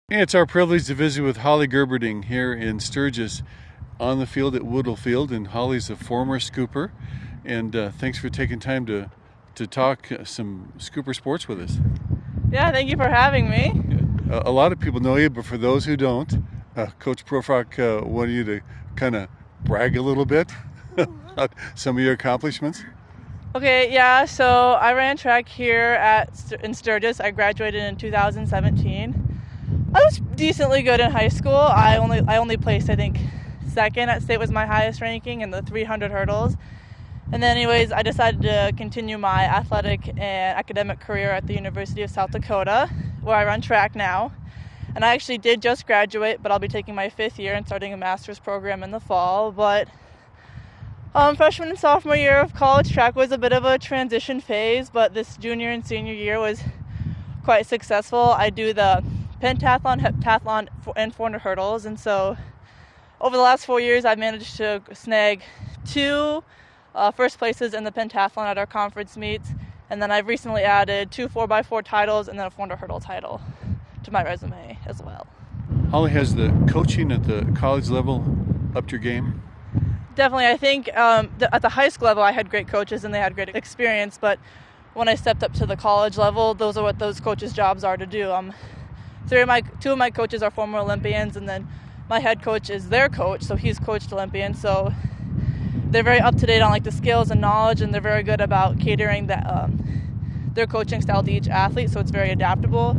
It's our privilege to visit with Holly Gerberding here in Sturgis on the field at Woodall Field, and Holly's a former scooper, and thanks for taking time to talk some scooper sports with us. Yeah, thank you for having me. A lot of people know you, but for those who don't, Coach Profrock wanted you to kind of brag a little bit about some of your accomplishments. Okay, yeah, so I ran track here in Sturgis. I graduated in 2017. I was decently good in high school. I only placed, I think, second at state was my highest ranking in the 300 hurdles. And then anyways, I decided to continue my athletic and academic career at the University of South Dakota, where I run track now. And I actually did just graduate, but I'll be taking my 5th year and starting a master's program in the fall. But freshman and sophomore year of college track was a bit of a transition phase, but this junior and senior year was quite successful. I do the pentathlon, heptathlon, and 400 hurdles, and so over the last 4 years I've managed to snag 2 first places in the pentathlon at our conference meets, and then I've recently added 2 4x4 titles and then a 400 hurdle title to my resume as well. Holly, has the coaching at the college level upped your game? Definitely. I think at the high school level I had great coaches and they had great experience, but when I stepped up to the college level, those are what those coaches' jobs are to do. 2 of my coaches are former Olympians, and then my head coach is their coach, so he's coached Olympians. So they're very up to date on like the skills and knowledge, and they're very good about catering their coaching style to each athlete. So it's very adaptable,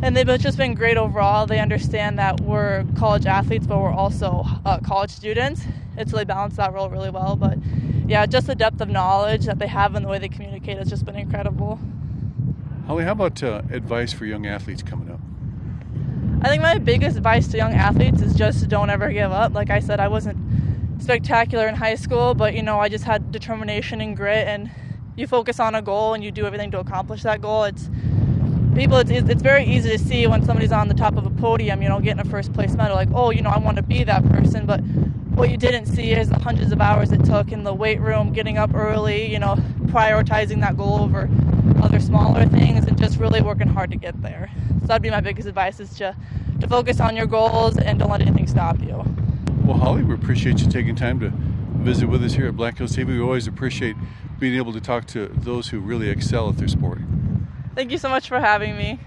and they've just been great overall. They understand that we're college athletes, but we're also college students. It's really balanced that role really well. But yeah, just the depth of knowledge that they have and the way they communicate has just been incredible. Holly, how about advice for young athletes coming up? I think my biggest advice to young athletes is just don't ever give up. Like I said, I wasn't spectacular in high school, but I just had determination and grit, and you focus on a goal and you do everything to accomplish that goal. It's very easy to see when somebody's on the top of a podium, getting a first place medal, like, oh, I want to be that person, but what you didn't see is the hundreds of hours it took in the weight room, getting up early, prioritizing that goal over other smaller things and just really working hard to get there. So that'd be my biggest advice, is to focus on your goals and don't let anything stop you. Well, Holly, we appreciate you taking time to visit with us here at Black Hills TV. We always appreciate being able to talk to those who really excel at their sport. Thank you so much for having me.